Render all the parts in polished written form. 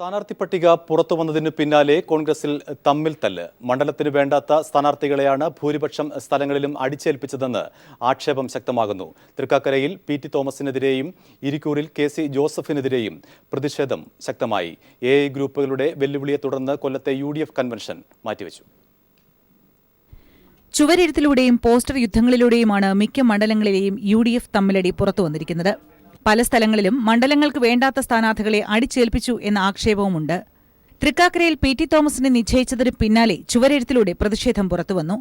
സ്ഥാനാർത്ഥി പട്ടിക പുറത്തു വന്നതിന് പിന്നാലെ കോൺഗ്രസിൽ തമ്മിൽ തല്ല്. മണ്ഡലത്തിന് വേണ്ടാത്ത സ്ഥാനാർത്ഥികളെയാണ് ഭൂരിപക്ഷം സ്ഥലങ്ങളിലും അടിച്ചേൽപ്പിച്ചതെന്ന് ആക്ഷേപം ശക്തമാകുന്നു. തൃക്കാക്കരയിൽ പി.ടി. തോമസിനെതിരെയും ഇരിക്കൂറിൽ കെ.സി. ജോസഫിനെതിരെയും പ്രതിഷേധം ശക്തമായി. എ.ഐ. ഗ്രൂപ്പുകളുടെ വെല്ലുവിളിയെ തുടർന്ന് കൊല്ലത്തെ UDF കൺവെൻഷൻ മാറ്റിവെച്ചു. ചുവരെഴുത്തിലൂടെയും പോസ്റ്റർ യുദ്ധങ്ങളിലൂടെയുമാണ് മിക്ക മണ്ഡലങ്ങളിലെയും UDF തമ്മിലടി പുറത്തുവന്നിരിക്കുന്നത്. പല സ്ഥലങ്ങളിലും മണ്ഡലങ്ങൾക്ക് വേണ്ടാത്ത സ്ഥാനാർത്ഥികളെ അടിച്ചേൽപ്പിച്ചു എന്ന ആക്ഷേപവുമുണ്ട്. തൃക്കാക്കരയിൽ പി.ടി. തോമസിനെ നിശ്ചയിച്ചതിന് പിന്നാലെ ചുവരെഴുത്തിലൂടെ പ്രതിഷേധം പുറത്തുവന്നു.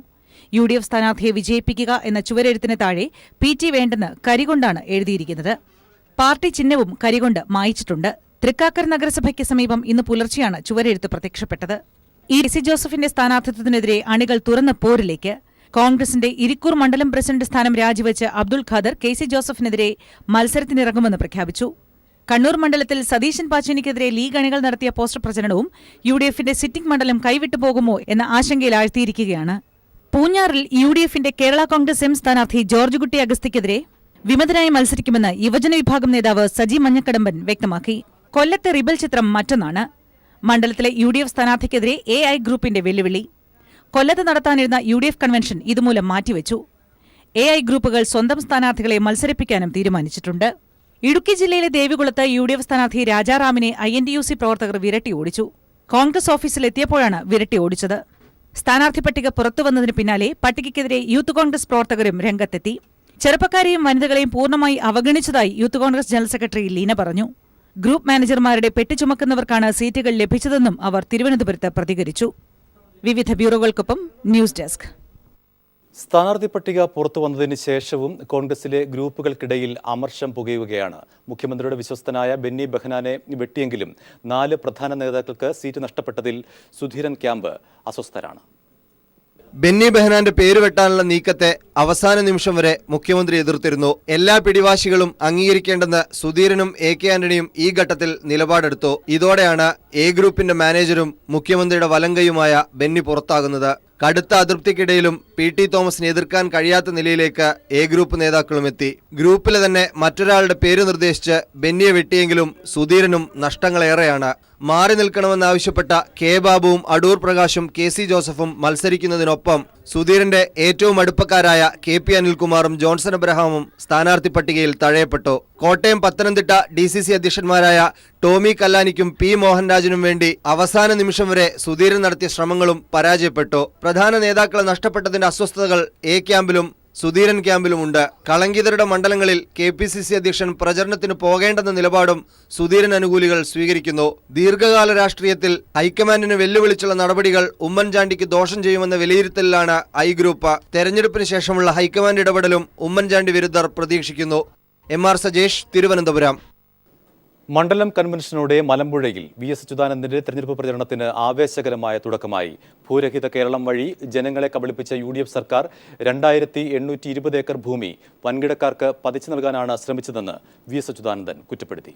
UDF സ്ഥാനാർത്ഥിയെ വിജയിപ്പിക്കുക എന്ന ചുവരെഴുത്തിന് താഴെ പി.ടി. വേണ്ടെന്ന് കരികൊണ്ടാണ് എഴുതിയിരിക്കുന്നത്. പാർട്ടി ചിഹ്നവും കരികൊണ്ട് മായിച്ചിട്ടുണ്ട്. തൃക്കാക്കര നഗരസഭയ്ക്ക് സമീപം ഇന്ന് പുലർച്ചെയാണ് ചുവരെഴുത്ത് പ്രത്യക്ഷപ്പെട്ടത്. കെ.സി. ജോസഫിന്റെ സ്ഥാനാർത്ഥിത്വത്തിനെതിരെ അണികൾ തുറന്ന പോരിലേക്ക്. കോൺഗ്രസിന്റെ ഇരിക്കൂർ മണ്ഡലം പ്രസിഡന്റ് സ്ഥാനം രാജിവെച്ച് അബ്ദുൾ ഖാദർ കെ.സി. ജോസഫിനെതിരെ മത്സരത്തിനിറങ്ങുമെന്ന് പ്രഖ്യാപിച്ചു. കണ്ണൂർ മണ്ഡലത്തിൽ സതീശൻ പാച്ചേനിക്കെതിരെ ലീഗ് അണികൾ നടത്തിയ പോസ്റ്റർ പ്രചരണവും UDFന്റെ സിറ്റിംഗ് മണ്ഡലം കൈവിട്ടുപോകുമോ എന്ന ആശങ്കയിലാഴ്ത്തിയിരിക്കുകയാണ്. പൂഞ്ഞാറിൽ UDFന്റെ കേരള കോൺഗ്രസ് എം സ്ഥാനാർത്ഥി ജോർജ് കുട്ടി അഗസ്തിക്കെതിരെ വിമതനായി മത്സരിക്കുമെന്ന് യുവജന വിഭാഗം നേതാവ് സജി മഞ്ഞക്കടമ്പൻ വ്യക്തമാക്കി. കൊല്ലത്തെ റിബൽ ചിത്രം മറ്റൊന്നാണ്. മണ്ഡലത്തിലെ UDF സ്ഥാനാർത്ഥിക്കെതിരെ AI ഗ്രൂപ്പിന്റെ വെല്ലുവിളി. കൊല്ലത്ത് നടത്താനിരുന്ന UDF കൺവെൻഷൻ ഇതുമൂലം മാറ്റിവെച്ചു. AI ഗ്രൂപ്പുകൾ സ്വന്തം സ്ഥാനാർത്ഥികളെ മത്സരിപ്പിക്കാനും തീരുമാനിച്ചിട്ടുണ്ട്. ഇടുക്കി ജില്ലയിലെ ദേവികുളത്ത് UDF സ്ഥാനാർത്ഥി രാജാറാമിനെ INTUC പ്രവർത്തകർ വിരട്ടി ഓടിച്ചു. കോൺഗ്രസ് ഓഫീസിലെത്തിയപ്പോഴാണ് വിരട്ടി ഓടിച്ചത്. സ്ഥാനാർത്ഥി പട്ടിക പുറത്തുവന്നതിന് പിന്നാലെ പട്ടികയ്ക്കെതിരെ യൂത്ത് കോൺഗ്രസ് പ്രവർത്തകരും രംഗത്തെത്തി. ചെറുപ്പക്കാരെയും വനിതകളെയും പൂർണ്ണമായി അവഗണിച്ചതായി youth Congress general secretary Leena പറഞ്ഞു. ഗ്രൂപ്പ് മാനേജർമാരുടെ പെട്ടിചുമക്കുന്നവർക്കാണ് സീറ്റുകൾ ലഭിച്ചതെന്നും അവർ തിരുവനന്തപുരത്ത് പ്രതികരിച്ചു. വിവിധ ബ്യൂറോകൾക്കൊപ്പം ന്യൂസ് ഡെസ്ക്. സ്ഥാനാർത്ഥി പട്ടിക പുറത്തുവന്നതിന് ശേഷവും കോൺഗ്രസിലെ ഗ്രൂപ്പുകൾക്കിടയിൽ അമർഷം പുകയുകയാണ്. മുഖ്യമന്ത്രിയുടെ വിശ്വസ്തനായ ബെന്നി ബെഹനാനെ വെട്ടിയെങ്കിലും 4 പ്രധാന നേതാക്കൾക്ക് സീറ്റ് നഷ്ടപ്പെട്ടതിൽ സുധീരൻ ക്യാമ്പ് അസ്വസ്ഥരാണ്. ബെന്നി ബെഹനാന്റെ പേര് വെട്ടാനുള്ള നീക്കത്തെ അവസാന നിമിഷം വരെ മുഖ്യമന്ത്രി എതിർത്തിരുന്നു. എല്ലാ പിടിവാശികളും അംഗീകരിക്കേണ്ടെന്ന് സുധീരനും AK ആന്റണിയും ഈ ഘട്ടത്തിൽ നിലപാടെടുത്തു. ഇതോടെയാണ് എ ഗ്രൂപ്പിന്റെ മാനേജരും മുഖ്യമന്ത്രിയുടെ വലങ്കയുമായ ബെന്നി പുറത്താകുന്നത്. കടുത്ത അതൃപ്തിക്കിടയിലും പി.ടി. തോമസിനെ എതിർക്കാൻ കഴിയാത്ത നിലയിലേക്ക് എ ഗ്രൂപ്പ് നേതാക്കളും എത്തി. ഗ്രൂപ്പിലെ തന്നെ മറ്റൊരാളുടെ പേര് നിർദ്ദേശിച്ച് ബെന്നിയെ വെട്ടിയെങ്കിലും സുധീരനും നഷ്ടങ്ങളേറെയാണ്. മാറി നിൽക്കണമെന്നാവശ്യപ്പെട്ട കെ ബാബുവും അടൂർ പ്രകാശും കെ.സി. ജോസഫും മത്സരിക്കുന്നതിനൊപ്പം സുധീരന്റെ ഏറ്റവും അടുപ്പക്കാരായ KP അനിൽകുമാറും ജോൺസൺ അബ്രഹാമും സ്ഥാനാർത്ഥി പട്ടികയിൽ തഴയപ്പെട്ടു. Kottayam Pathanamthitta DCC അധ്യക്ഷന്മാരായ Tomy കല്ലാനിക്കും P. മോഹൻരാജിനും വേണ്ടി അവസാന നിമിഷം വരെ സുധീരൻ നടത്തിയ ശ്രമങ്ങളും പരാജയപ്പെട്ടു. പ്രധാന നേതാക്കളെ നഷ്ടപ്പെട്ടതിന്റെ അസ്വസ്ഥതകൾ എ ക്യാമ്പിലും സുധീരൻ ക്യാമ്പിലുമുണ്ട്. കളങ്കിതരുടെ മണ്ഡലങ്ങളിൽ KPCC അധ്യക്ഷൻ പ്രചരണത്തിന് പോകേണ്ടെന്ന നിലപാടും സുധീരൻ അനുകൂലികൾ സ്വീകരിക്കുന്നു. ദീർഘകാല രാഷ്ട്രീയത്തിൽ ഹൈക്കമാൻഡിന് വെല്ലുവിളിച്ചുള്ള നടപടികൾ ഉമ്മൻചാണ്ടിക്ക് ദോഷം ചെയ്യുമെന്ന വിലയിരുത്തലിലാണ് I ഗ്രൂപ്പ്. തെരഞ്ഞെടുപ്പിന് ശേഷമുള്ള ഹൈക്കമാൻഡ് ഇടപെടലും ഉമ്മൻചാണ്ടി വിരുദ്ധർ പ്രതീക്ഷിക്കുന്നു. MR സജേഷ്, തിരുവനന്തപുരം. മണ്ഡലം കൺവെൻഷനോടെ മലമ്പുഴയിൽ VS അച്യുതാനന്ദന്റെ തെരഞ്ഞെടുപ്പ് പ്രചരണത്തിന് ആവേശകരമായ തുടക്കമായി. ഭൂരഹിത കേരളം വഴി ജനങ്ങളെ കബളിപ്പിച്ച UDF സർക്കാർ 2820 ഏക്കർ ഭൂമി വൻകിടക്കാർക്ക് പതിച്ചു നൽകാനാണ് ശ്രമിച്ചതെന്ന് VS അച്യുതാനന്ദൻ കുറ്റപ്പെടുത്തി.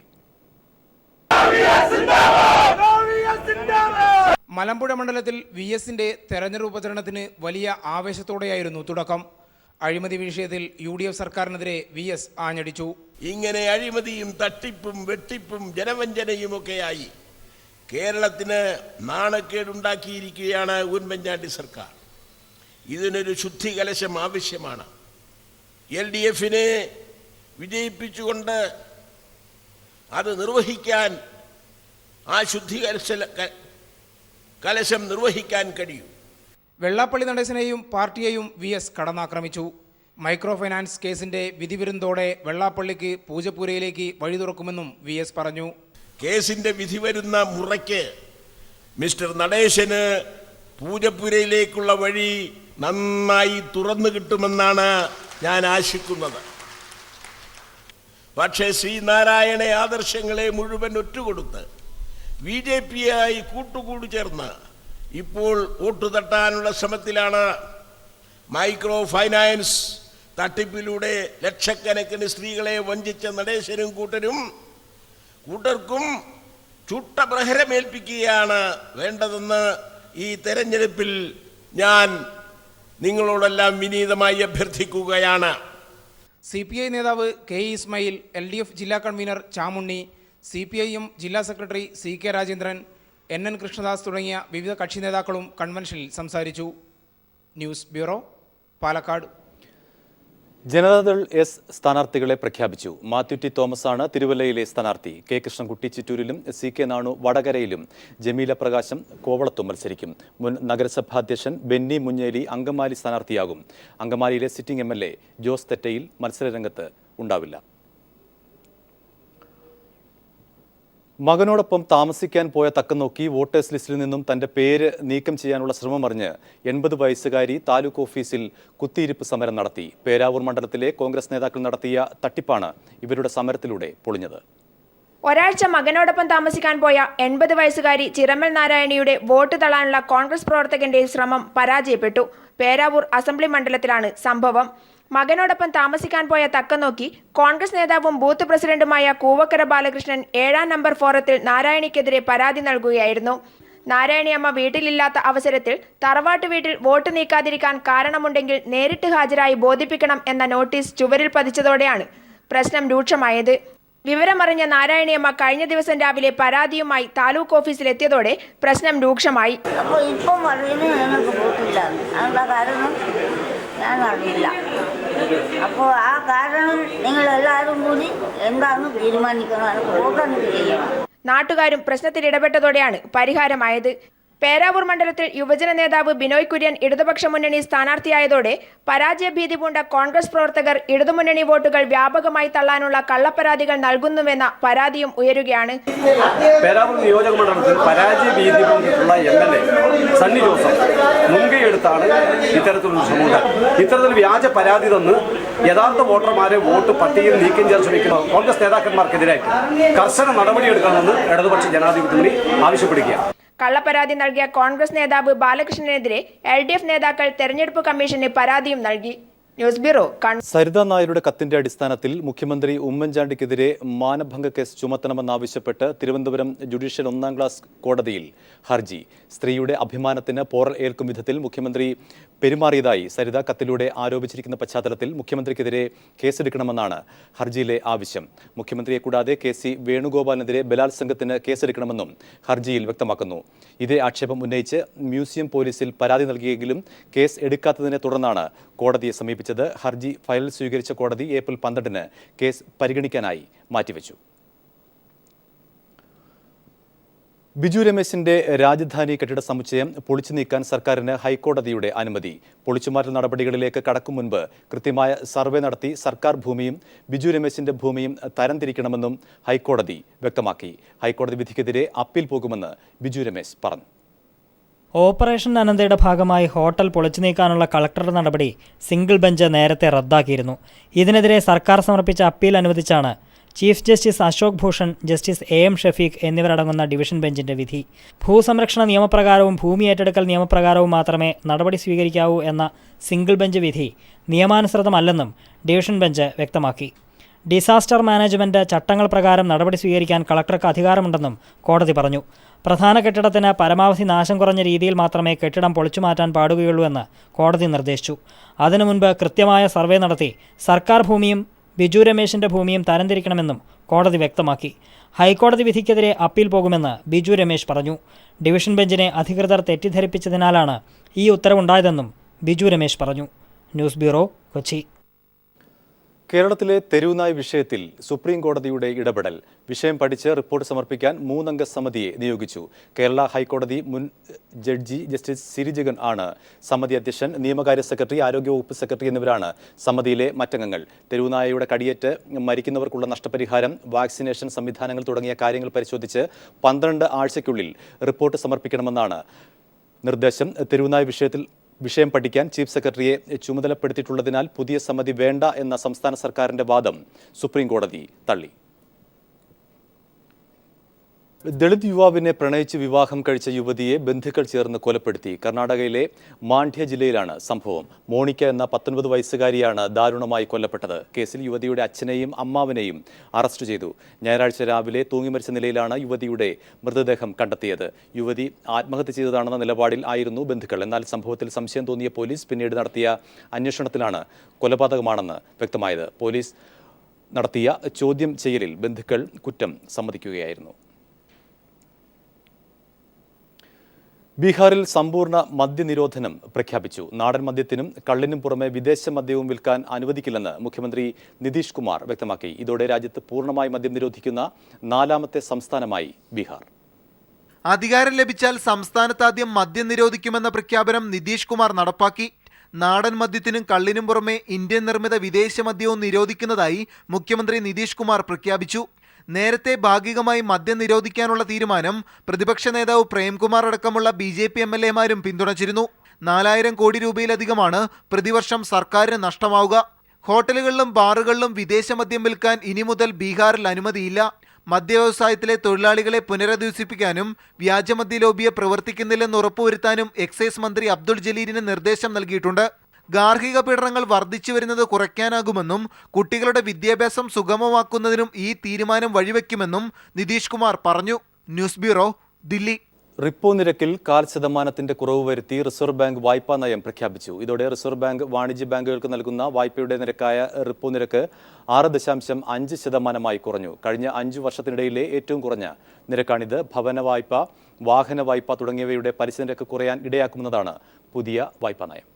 മലമ്പുഴ മണ്ഡലത്തിൽ VSന്റെ തെരഞ്ഞെടുപ്പ് പ്രചരണത്തിന് വലിയ ആവേശത്തോടെയായിരുന്നു തുടക്കം. അഴിമതി വിഷയത്തിൽ UDF സർക്കാരിനെതിരെ VS ആഞ്ഞടിച്ചു. ഇങ്ങനെ അഴിമതിയും തട്ടിപ്പും വെട്ടിപ്പും ജനവഞ്ചനയുമൊക്കെയായി കേരളത്തിന് നാണക്കേടുണ്ടാക്കിയിരിക്കുകയാണ് ഉമ്മൻചാണ്ടി സർക്കാർ. ഇതിനൊരു ശുദ്ധികലശം ആവശ്യമാണ്. LDFനെ വിജയിപ്പിച്ചുകൊണ്ട് അത് നിർവഹിക്കാൻ, ആ കലശം നിർവഹിക്കാൻ കഴിയും. വെള്ളാപ്പള്ളി നടേശനെയും പാർട്ടിയെയും VS കടന്നാക്രമിച്ചു. മൈക്രോ ഫൈനാൻസ് കേസിന്റെ വിധി വരുന്നതോടെ വെള്ളാപ്പള്ളിക്ക് പൂജപ്പുരയിലേക്ക് വഴി തുറക്കുമെന്നും VS പറഞ്ഞു. കേസിന്റെ വിധി വരുന്ന മുറയ്ക്ക് മിസ്റ്റർ നടേശന് പൂജപ്പുരയിലേക്കുള്ള വഴി നന്നായി തുറന്നു കിട്ടുമെന്നാണ് ഞാൻ ആശിക്കുന്നത്. പക്ഷേ ശ്രീനാരായണ ആദർശങ്ങളെ മുഴുവൻ ഒറ്റുകൊടുത്ത് BJPയായി കൂട്ടുകൂടി ചേർന്ന് ഇപ്പോൾ വോട്ട് തട്ടാനുള്ള ശ്രമത്തിലാണ്. മൈക്രോ ഫൈനാൻസ് തട്ടിപ്പിലൂടെ ലക്ഷക്കണക്കിന് സ്ത്രീകളെ വഞ്ചിച്ച നടേശനും കൂട്ടർക്കും ചുട്ടപ്രഹരമേൽപ്പിക്കുകയാണ് വേണ്ടതെന്ന് ഈ തെരഞ്ഞെടുപ്പിൽ ഞാൻ നിങ്ങളോടെല്ലാം വിനീതമായി അഭ്യർത്ഥിക്കുകയാണ്. CPI നേതാവ് K. ഇസ്മായിൽ, LDF ജില്ലാ കൺവീനർ ചാമുണ്ണി, CPIM ജില്ലാ secretary CK Rajendran, NN Krishnadas തുടങ്ങിയ വിവിധ കക്ഷി നേതാക്കളും കൺവെൻഷനിൽ സംസാരിച്ചു. News bureau, Palakkad. Janata Dal S സ്ഥാനാർത്ഥികളെ പ്രഖ്യാപിച്ചു. മാത്യു ടി തോമസാണ് തിരുവല്ലയിലെ സ്ഥാനാർത്ഥി. കെ കൃഷ്ണൻകുട്ടി ചിറ്റൂരിലും CK നാണു വടകരയിലും ജമീല പ്രകാശം കോവളത്തും മത്സരിക്കും. മുൻ നഗരസഭാധ്യക്ഷൻ ബെന്നി മുഞ്ഞേലി അങ്കമാലി സ്ഥാനാർത്ഥിയാകും. അങ്കമാലിയിലെ സിറ്റിംഗ് MLA ജോസ് തെറ്റയിൽ മത്സരരംഗത്ത് ഉണ്ടാവില്ല. മകനോടൊപ്പം താമസിക്കാൻ പോയ തക്കം നോക്കി വോട്ടേഴ്സ് ലിസ്റ്റിൽ നിന്നും തന്റെ പേര് നീക്കം ചെയ്യാനുള്ള ശ്രമം അറിഞ്ഞ് 80 വയസ്സുകാരി താലൂക്ക് ഓഫീസിൽ കുത്തിയിരിപ്പ് സമരം നടത്തി. പേരാവൂർ മണ്ഡലത്തിലെ കോൺഗ്രസ് നേതാക്കൾ നടത്തിയ തട്ടിപ്പാണ് ഇവരുടെ സമരത്തിലൂടെ പൊളിഞ്ഞത്. ഒരാഴ്ച മകനോടൊപ്പം താമസിക്കാൻ പോയ 80 വയസ്സുകാരി ചിറമൽ നാരായണിയുടെ വോട്ട് തള്ളാനുള്ള കോൺഗ്രസ് പ്രവർത്തകന്റെ ശ്രമം പരാജയപ്പെട്ടു. പേരാവൂർ അസംബ്ലി മണ്ഡലത്തിലാണ് സംഭവം. മകനോടൊപ്പം താമസിക്കാൻ പോയ തക്കം നോക്കി കോൺഗ്രസ് നേതാവും ബൂത്ത് പ്രസിഡന്റുമായ കൂവക്കര ബാലകൃഷ്ണൻ 7ാം നമ്പർ ഫോറത്തിൽ നാരായണിക്കെതിരെ പരാതി നൽകുകയായിരുന്നു. നാരായണിയമ്മ വീട്ടിലില്ലാത്ത അവസരത്തിൽ തറവാട്ട് വീട്ടിൽ വോട്ട് നീക്കാതിരിക്കാൻ കാരണമുണ്ടെങ്കിൽ നേരിട്ട് ഹാജരായി ബോധിപ്പിക്കണം എന്ന നോട്ടീസ് ചുവരിൽ പതിച്ചതോടെയാണ് പ്രശ്നം രൂക്ഷമായത്. വിവരമറിഞ്ഞ നാരായണിയമ്മ കഴിഞ്ഞ ദിവസം രാവിലെ പരാതിയുമായി താലൂക്ക് ഓഫീസിലെത്തിയതോടെ പ്രശ്നം രൂക്ഷമായി. അപ്പോൾ ഇപ്പം പറയുന്നത് ഞങ്ങൾക്ക് വോട്ടില്ല, അതിനുള്ള കാരണം ഞാൻ അറിയില്ല. അപ്പോൾ ആ കാരണം നിങ്ങളെല്ലാവരും കൂടി എന്താണെന്ന് തീരുമാനിക്കണം, എനിക്ക് വോട്ടൊന്നും ചെയ്യണം. നാട്ടുകാരും പ്രശ്നത്തിൽ ഇടപെട്ടതോടെയാണ് പരിഹാരമായത്. പേരാവൂർ മണ്ഡലത്തിൽ യുവജന നേതാവ് ബിനോയ് കുര്യൻ ഇടതുപക്ഷ മുന്നണി സ്ഥാനാർത്ഥിയായതോടെ പരാജയഭീതി പൂണ്ട കോൺഗ്രസ് പ്രവർത്തകർ ഇടതുമുന്നണി വോട്ടുകൾ വ്യാപകമായി തള്ളാനുള്ള കള്ളപ്പരാതികൾ നൽകുന്നുവെന്ന പരാതിയും ഉയരുകയാണ്. പേരാവൂർ നിയോജക മണ്ഡലത്തിൽ പരാജയഭീതി പൂണ്ടിട്ടുള്ള MLA സണ്ണി ജോസഫ് മുൻകൈയെടുത്താണ് ഇത്തരത്തിലുള്ള ശ്രമമുണ്ടായി. ഇത്തരത്തിൽ വ്യാജ പരാതി തന്ന് യഥാർത്ഥ വോട്ടർമാരെ വോട്ട് പട്ടികയിൽ നീക്കം ചെയ്യാൻ ശ്രമിക്കുന്ന കോൺഗ്രസ് നേതാക്കന്മാർക്കെതിരായിട്ട് കർശന നടപടിയെടുക്കണമെന്ന് ഇടതുപക്ഷ ജനാധിപത്യ മുന്നണി ആവശ്യപ്പെടുകയാണ്. കള്ളപ്പരാതി നൽകിയ കോൺഗ്രസ് നേതാവ് ബാലകൃഷ്ണനെതിരെ LDF നേതാക്കൾ തെരഞ്ഞെടുപ്പ് കമ്മീഷന് പരാതിയും നൽകി. News bureau, Kannur. സരിത നായരുടെ കത്തിന്റെ അടിസ്ഥാനത്തിൽ മുഖ്യമന്ത്രി ഉമ്മൻചാണ്ടിക്കെതിരെ മാനഭംഗ കേസ് ചുമത്തണമെന്നാവശ്യപ്പെട്ട് തിരുവനന്തപുരം ജുഡീഷ്യൽ 1ാം ക്ലാസ് കോടതിയിൽ ഹർജി. സ്ത്രീയുടെ അഭിമാനത്തിന് പോറൽ ഏൽക്കും വിധത്തിൽ മുഖ്യമന്ത്രി പെരുമാറിയതായി സരിത കത്തിലൂടെ ആരോപിച്ചിരിക്കുന്ന പശ്ചാത്തലത്തിൽ മുഖ്യമന്ത്രിക്കെതിരെ കേസെടുക്കണമെന്നാണ് ഹർജിയിലെ ആവശ്യം. മുഖ്യമന്ത്രിയെ കൂടാതെ KC വേണുഗോപാലിനെതിരെ ബലാത്സംഗത്തിന് കേസെടുക്കണമെന്നും ഹർജിയിൽ വ്യക്തമാക്കുന്നു. ഇതേ ആക്ഷേപം ഉന്നയിച്ച് മ്യൂസിയം പോലീസിൽ പരാതി നൽകിയെങ്കിലും കേസ് എടുക്കാത്തതിനെ തുടർന്നാണ് കോടതിയെ സമീപിച്ചത്. ഹർജി ഫയൽ സ്വീകരിച്ച കോടതി ഏപ്രിൽ 12-ന് കേസ് പരിഗണിക്കാനായി മാറ്റിവെച്ചു. ബിജു രമേശിന്റെ രാജധാനി കെട്ടിട സമുച്ചയം പൊളിച്ചു നീക്കാൻ സർക്കാരിന് ഹൈക്കോടതിയുടെ അനുമതി. പൊളിച്ചുമാറ്റൽ നടപടികളിലേക്ക് കടക്കും മുൻപ് കൃത്യമായ സർവേ നടത്തി സർക്കാർ ഭൂമിയും ബിജു രമേശിന്റെ ഭൂമിയും തരംതിരിക്കണമെന്നും ഹൈക്കോടതി വ്യക്തമാക്കി. ഹൈക്കോടതി വിധിക്കെതിരെ അപ്പീൽ പോകുമെന്ന് ബിജു രമേശ് പറഞ്ഞു. ഓപ്പറേഷൻ അനന്തയുടെ ഭാഗമായി ഹോട്ടൽ പൊളിച്ചു നീക്കാനുള്ള കളക്ടറുടെ നടപടി സിംഗിൾ ബെഞ്ച് നേരത്തെ റദ്ദാക്കിയിരുന്നു. ഇതിനെതിരെ സർക്കാർ സമർപ്പിച്ച അപ്പീൽ അനുവദിച്ചാണ് chief justice Ashok Bhushan, justice AM Shafeeq എന്നിവരടങ്ങുന്ന ഡിവിഷൻ ബെഞ്ചിന്റെ വിധി. ഭൂസംരക്ഷണ നിയമപ്രകാരവും ഭൂമി ഏറ്റെടുക്കൽ നിയമപ്രകാരവും മാത്രമേ നടപടി സ്വീകരിക്കാവൂ എന്ന സിംഗിൾ ബെഞ്ച് വിധി നിയമാനുസൃതമല്ലെന്നും ഡിവിഷൻ ബെഞ്ച് വ്യക്തമാക്കി. ഡിസാസ്റ്റർ മാനേജ്മെന്റ് ചട്ടങ്ങൾ പ്രകാരം നടപടി സ്വീകരിക്കാൻ കളക്ടർക്ക് അധികാരമുണ്ടെന്നും കോടതി പറഞ്ഞു. പ്രധാന കെട്ടിടത്തിന് പരമാവധി നാശം കുറഞ്ഞ രീതിയിൽ മാത്രമേ കെട്ടിടം പൊളിച്ചുമാറ്റാൻ പാടുകയുള്ളൂ എന്ന് കോടതി നിർദ്ദേശിച്ചു. അതിനു മുൻപ് കൃത്യമായ സർവേ നടത്തി സർക്കാർ ഭൂമിയും ബിജു രമേശിന്റെ ഭൂമിയും തരംതിരിക്കണമെന്നും കോടതി വ്യക്തമാക്കി. ഹൈക്കോടതി വിധിക്കെതിരെ അപ്പീൽ പോകുമെന്ന് ബിജു രമേശ് പറഞ്ഞു. ഡിവിഷൻ ബെഞ്ചിനെ അധികൃതർ തെറ്റിദ്ധരിപ്പിച്ചതിനാലാണ് ഈ ഉത്തരവുണ്ടായതെന്നും ബിജു രമേശ് പറഞ്ഞു. News bureau, Kochi. കേരളത്തിലെ തെരുവുനായ് വിഷയത്തിൽ സുപ്രീം കോടതിയുടെ ഇടപെടൽ. വിഷയം പഠിച്ച് റിപ്പോർട്ട് സമർപ്പിക്കാൻ 3-അംഗ സമിതിയെ നിയോഗിച്ചു. കേരള ഹൈക്കോടതി മുൻ ജഡ്ജി ജസ്റ്റിസ് സിരിജഗൻ ആണ് സമിതി അധ്യക്ഷൻ. നിയമകാര്യ സെക്രട്ടറി, ആരോഗ്യവകുപ്പ് സെക്രട്ടറി എന്നിവരാണ് സമിതിയിലെ മറ്റംഗങ്ങൾ. തെരുവുനായയുടെ കടിയേറ്റ് മരിക്കുന്നവർക്കുള്ള നഷ്ടപരിഹാരം, വാക്സിനേഷൻ സംവിധാനങ്ങൾ തുടങ്ങിയ കാര്യങ്ങൾ പരിശോധിച്ച് 12 ആഴ്ചയ്ക്കുള്ളിൽ റിപ്പോർട്ട് സമർപ്പിക്കണമെന്നാണ് നിർദ്ദേശം. തെരുവുനായ് വിഷയം പഠിക്കാൻ ചീഫ് സെക്രട്ടറിയെ ചുമതലപ്പെടുത്തിയിട്ടുള്ളതിനാൽ പുതിയ സമിതി വേണ്ട എന്ന സംസ്ഥാന സർക്കാരിന്റെ വാദം സുപ്രീം കോടതി തള്ളി. ദളിത് യുവാവിനെ പ്രണയിച്ച് വിവാഹം കഴിച്ച യുവതിയെ ബന്ധുക്കൾ ചേർന്ന് കൊലപ്പെടുത്തി. കർണാടകയിലെ മാണ്ഡ്യ ജില്ലയിലാണ് സംഭവം. മോണിക്ക എന്ന 19 വയസ്സുകാരിയാണ് ദാരുണമായി കൊല്ലപ്പെട്ടത്. കേസിൽ യുവതിയുടെ അച്ഛനെയും അമ്മാവനെയും അറസ്റ്റ് ചെയ്തു. ഞായറാഴ്ച രാവിലെ തൂങ്ങിമരിച്ച നിലയിലാണ് യുവതിയുടെ മൃതദേഹം കണ്ടെത്തിയത്. യുവതി ആത്മഹത്യ ചെയ്തതാണെന്ന നിലപാടിൽ ആയിരുന്നു ബന്ധുക്കൾ. എന്നാൽ സംഭവത്തിൽ സംശയം തോന്നിയ പോലീസ് പിന്നീട് നടത്തിയ അന്വേഷണത്തിലാണ് കൊലപാതകമാണെന്ന് വ്യക്തമായത്. പോലീസ് നടത്തിയ ചോദ്യം ചെയ്യലിൽ ബന്ധുക്കൾ കുറ്റം സമ്മതിക്കുകയായിരുന്നു. ബീഹാറിൽ സമ്പൂർണ്ണ മദ്യനിരോധനം പ്രഖ്യാപിച്ചു. നാടൻ മദ്യത്തിനും കള്ളിനും പുറമെ വിദേശ മദ്യവും വിൽക്കാൻ അനുവദിക്കില്ലെന്ന് മുഖ്യമന്ത്രി നിതീഷ് കുമാർ വ്യക്തമാക്കി. ഇതോടെ രാജ്യത്ത് പൂർണ്ണമായി മദ്യം നിരോധിക്കുന്ന 4ാമത്തെ സംസ്ഥാനമായി ബീഹാർ. അധികാരം ലഭിച്ചാൽ സംസ്ഥാനത്താദ്യം മദ്യം നിരോധിക്കുമെന്ന പ്രഖ്യാപനം നിതീഷ് കുമാർ നടപ്പാക്കി. നാടൻ മദ്യത്തിനും കള്ളിനും പുറമെ ഇന്ത്യൻ നിർമ്മിത വിദേശ മദ്യവും നിരോധിക്കുന്നതായി മുഖ്യമന്ത്രി നിതീഷ് കുമാർ പ്രഖ്യാപിച്ചു. നേരത്തെ ഭാഗികമായി മദ്യം നിരോധിക്കാനുള്ള തീരുമാനം പ്രതിപക്ഷ നേതാവ് പ്രേംകുമാർ അടക്കമുള്ള BJP MLA-മാരും പിന്തുണച്ചിരുന്നു. 4000 കോടി രൂപയിലധികമാണ് പ്രതിവർഷം സർക്കാരിന് നഷ്ടമാവുക. ഹോട്ടലുകളിലും ബാറുകളിലും വിദേശ മദ്യം വിൽക്കാൻ ഇനി മുതൽ ബീഹാറിൽ അനുമതിയില്ല. മദ്യവ്യവസായത്തിലെ തൊഴിലാളികളെ പുനരധിവസിപ്പിക്കാനും വ്യാജമദ്യ ലോബിയെ പ്രവർത്തിക്കുന്നില്ലെന്ന് ഉറപ്പുവരുത്താനും എക്സൈസ് മന്ത്രി അബ്ദുൾ ജലീലിന് നിർദ്ദേശം നൽകിയിട്ടുണ്ട്. ഗാർഹിക പീഡനങ്ങൾ വർദ്ധിച്ചു വരുന്നത് കുറയ്ക്കാനാകുമെന്നും കുട്ടികളുടെ വിദ്യാഭ്യാസം സുഗമമാക്കുന്നതിനും ഈ തീരുമാനം വഴിവെക്കുമെന്നും നിതീഷ് കുമാർ പറഞ്ഞു. News bureau, Delhi. റിപ്പോ നിരക്കിൽ 0.25% കുറവ് വരുത്തി റിസർവ് ബാങ്ക് വായ്പാ നയം പ്രഖ്യാപിച്ചു. ഇതോടെ റിസർവ് ബാങ്ക് വാണിജ്യ ബാങ്കുകൾക്ക് നൽകുന്ന വായ്പയുടെ നിരക്കായ റിപ്പോ നിരക്ക് 6.5% കുറഞ്ഞു. കഴിഞ്ഞ 5 വർഷത്തിനിടയിലെ ഏറ്റവും കുറഞ്ഞ നിരക്കാണിത്. ഭവന വായ്പ, വാഹന വായ്പ തുടങ്ങിയവയുടെ പലിശ നിരക്ക് കുറയാൻ ഇടയാക്കുമെന്നതാണ് പുതിയ വായ്പാ നയം.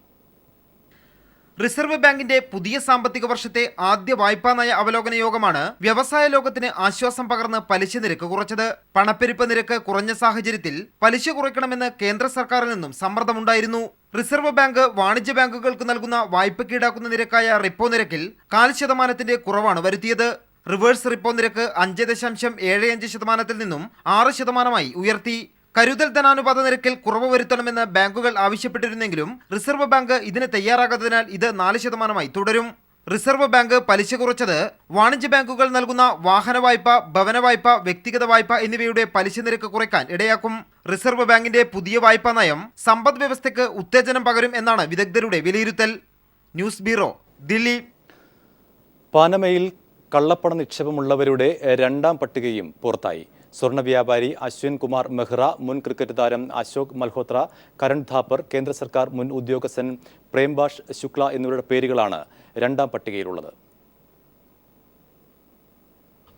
റിസർവ് ബാങ്കിന്റെ പുതിയ സാമ്പത്തിക വർഷത്തെ ആദ്യ വായ്പാ നയ അവലോകന യോഗമാണ് വ്യവസായ ലോകത്തിന് ആശ്വാസം പകർന്ന് പലിശ നിരക്ക് കുറച്ചത്. പണപ്പെരുപ്പ നിരക്ക് കുറഞ്ഞ സാഹചര്യത്തിൽ പലിശ കുറയ്ക്കണമെന്ന് കേന്ദ്ര സർക്കാരിൽ നിന്നും സമ്മർദ്ദമുണ്ടായിരുന്നു. റിസർവ് ബാങ്ക് വാണിജ്യ ബാങ്കുകൾക്ക് നൽകുന്ന വായ്പയ്ക്ക് ഈടാക്കുന്ന നിരക്കായ റിപ്പോ നിരക്കിൽ 0.5% കുറവാണ് വരുത്തിയത്. റിവേഴ്സ് റിപ്പോ നിരക്ക് 5.75% നിന്നും 6% ഉയർത്തി. കരുതൽ ധനാനുപാത നിരക്കിൽ കുറവ് വരുത്തണമെന്ന് ബാങ്കുകൾ ആവശ്യപ്പെട്ടിരുന്നെങ്കിലും റിസർവ് ബാങ്ക് ഇതിന് തയ്യാറാകാത്തതിനാൽ ഇത് 4% തുടരും. റിസർവ് ബാങ്ക് പലിശ കുറച്ചത് വാണിജ്യ ബാങ്കുകൾ നൽകുന്ന വാഹന വായ്പ, ഭവന വായ്പ, വ്യക്തിഗത വായ്പ എന്നിവയുടെ പലിശ നിരക്ക് കുറയ്ക്കാൻ ഇടയാക്കും. റിസർവ് ബാങ്കിന്റെ പുതിയ വായ്പാ നയം സമ്പദ് വ്യവസ്ഥയ്ക്ക് ഉത്തേജനം പകരും എന്നാണ് വിദഗ്ധരുടെ വിലയിരുത്തൽ. News bureau, Delhi. പാനമയിൽ കള്ളപ്പണ നിക്ഷേപമുള്ളവരുടെ 2ാം പട്ടികയും പുറത്തായി. സ്വർണ്ണ വ്യാപാരി അശ്വിൻ കുമാർ മെഹ്റ, മുൻ ക്രിക്കറ്റ് താരം അശോക് മൽഹോത്ര, കരൺ ഥാപ്പർ, കേന്ദ്ര സർക്കാർ മുൻ ഉദ്യോഗസ്ഥൻ പ്രേംബാഷ് ശുക്ല എന്നിവരുടെ പേരുകളാണ് 2ാം പട്ടികയിലുള്ളത്.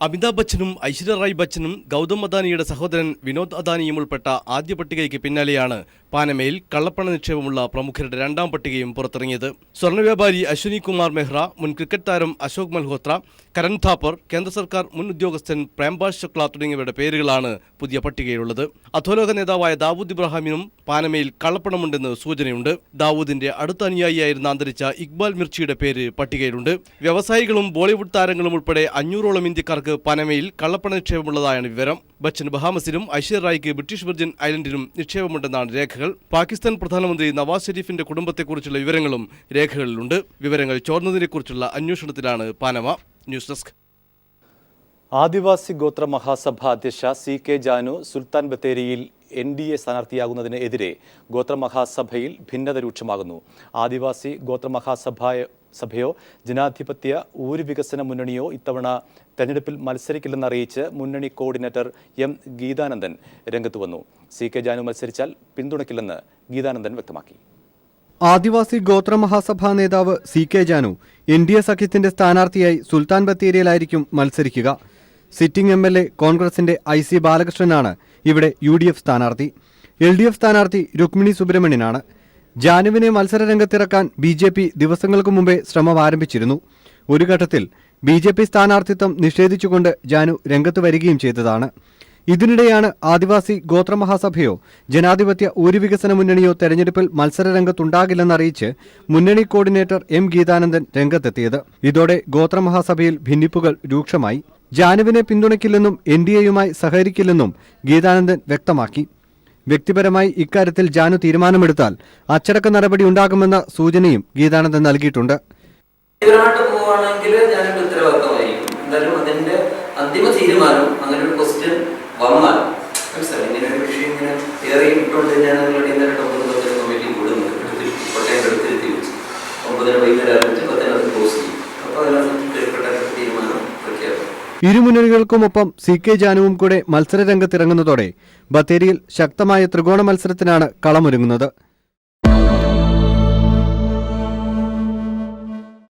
അമിതാഭ് ബച്ചനും ഐശ്വര്യ റായ് ബച്ചനും ഗൗതം അദാനിയുടെ സഹോദരൻ വിനോദ് അദാനിയും ഉൾപ്പെട്ട ആദ്യ പട്ടികയ്ക്ക് പിന്നാലെയാണ് പാനമയിൽ കള്ളപ്പണ നിക്ഷേപമുള്ള പ്രമുഖരുടെ 2ാം പട്ടികയും പുറത്തിറങ്ങിയത്. സ്വർണ്ണ വ്യാപാരി അശ്വിനി കുമാർ മെഹ്റ, മുൻ ക്രിക്കറ്റ് താരം അശോക് മൽഹോത്ര, കരൺ ഥാപ്പർ, കേന്ദ്ര സർക്കാർ മുൻ ഉദ്യോഗസ്ഥൻ പ്രേംബാഷ് ശുക്ല തുടങ്ങിയവരുടെ പേരുകളാണ് പുതിയ പട്ടികയിലുള്ളത്. അധോലോക നേതാവായ ദാവൂദ് ഇബ്രാഹിമിനും പാനമയിൽ കള്ളപ്പണമുണ്ടെന്ന് സൂചനയുണ്ട്. ദാവൂദിന്റെ അടുത്ത അനുയായിയായിരുന്ന അന്തരിച്ച ഇക്ബാൽ മിർച്ചിയുടെ പേര് പട്ടികയിലുണ്ട്. വ്യവസായികളും ബോളിവുഡ് താരങ്ങളും ഉൾപ്പെടെ 500ഓളം ഇന്ത്യക്കാർക്ക് പനമയിൽ കള്ളപ്പണ നിക്ഷേപമുള്ളതായാണ് വിവരം. ബച്ചന് ബഹാമസിലും ഐശ്വര്യ റായ്ക്ക് ബ്രിട്ടീഷ് വിർജിൻ ഐലൻഡിലും നിക്ഷേപമുണ്ടെന്നാണ് രേഖകൾ. പാകിസ്ഥാൻ പ്രധാനമന്ത്രി നവാസ് ഷെരീഫിന്റെ കുടുംബത്തെക്കുറിച്ചുള്ള വിവരങ്ങളും രേഖകളിലുണ്ട്. വിവരങ്ങൾ ചോർന്നതിനെക്കുറിച്ചുള്ള അന്വേഷണത്തിലാണ് പാനമ. News desk. ആദിവാസി ഗോത്ര മഹാസഭ അധ്യക്ഷ CK ജാനു സുൽത്താൻ ബത്തേരിയിൽ NDA സ്ഥാനാർത്ഥിയാകുന്നതിന് എതിരെ ഗോത്രമഹാസഭയിൽ ഭിന്നത രൂക്ഷമാകുന്നു. ആദിവാസി ഗോത്രമഹാസഭയോ ജനാധിപത്യ ഊര് വികസന മുന്നണിയോ ഇത്തവണ തെരഞ്ഞെടുപ്പിൽ മത്സരിക്കില്ലെന്നറിയിച്ച് മുന്നണി കോർഡിനേറ്റർ M ഗീതാനന്ദൻ രംഗത്ത് വന്നു. CK ജാനു മത്സരിച്ചാൽ പിന്തുണയ്ക്കില്ലെന്ന് ഗീതാനന്ദൻ വ്യക്തമാക്കി. ആദിവാസി ഗോത്രമഹാസഭാ നേതാവ് CK ജാനു NDA സഖ്യത്തിന്റെ സ്ഥാനാർത്ഥിയായി സുൽത്താൻ ബത്തേരിയിലായിരിക്കും മത്സരിക്കുക. സിറ്റിംഗ് MLA കോൺഗ്രസിന്റെ IC ബാലകൃഷ്ണനാണ് ഇവിടെ UDF സ്ഥാനാർത്ഥി. LDF സ്ഥാനാർത്ഥി രുക്മിണി സുബ്രഹ്മണ്യനാണ്. ജാനുവിനെ മത്സരരംഗത്തിറക്കാൻ BJP ദിവസങ്ങൾക്ക് മുമ്പേ ശ്രമം ആരംഭിച്ചിരുന്നു. ഒരു ഘട്ടത്തിൽ BJP സ്ഥാനാർത്ഥിത്വം നിഷേധിച്ചുകൊണ്ട് ജാനു രംഗത്ത് വരികയും ചെയ്തതാണ്. ഇതിനിടെയാണ് ആദിവാസി ഗോത്രമഹാസഭയോ ജനാധിപത്യ ഊര് വികസന മുന്നണിയോ തെരഞ്ഞെടുപ്പിൽ മത്സരരംഗത്തുണ്ടാകില്ലെന്നറിയിച്ച് മുന്നണി കോർഡിനേറ്റർ M ഗീതാനന്ദൻ രംഗത്തെത്തിയത്. ഇതോടെ ഗോത്രമഹാസഭയിൽ ഭിന്നിപ്പുകൾ രൂക്ഷമായി. ജാനുവിനെ പിന്തുണയ്ക്കില്ലെന്നും NDAയുമായി സഹകരിക്കില്ലെന്നും ഗീതാനന്ദൻ വ്യക്തമാക്കി. വ്യക്തിപരമായി ഇക്കാര്യത്തിൽ ജാനു തീരുമാനമെടുത്താൽ അച്ചടക്ക നടപടി ഉണ്ടാകുമെന്ന സൂചനയും ഗീതാനന്ദൻ നൽകിയിട്ടുണ്ട്. അന്തിമ തീരുമാനം അങ്ങനെ ഒരു ക്വസ്റ്റ്യൻ വന്നാൽ ഇങ്ങനെ ഒരു വിഷയം ഇങ്ങനെ ഏറെ ഇട്ടുകൊണ്ട് ഞാൻ കമ്മിറ്റി കൂടുന്നുണ്ട്. കോട്ടയം എടുത്തിരുത്തി വെച്ച് 9 വൈകുന്നേരം ആരംഭിച്ച് 10 ക്ലോസ് ചെയ്യും. അപ്പോൾ അതിനകത്ത് തീരുമാനം പ്രഖ്യാപിക്കും. ഇരുമുന്നണികൾക്കുമൊപ്പം CK ജാനുവും കൂടെ മത്സരരംഗത്തിറങ്ങുന്നതോടെ ബത്തേരിയിൽ ശക്തമായ ത്രികോണ മത്സരത്തിനാണ് കളമൊരുങ്ങുന്നത്.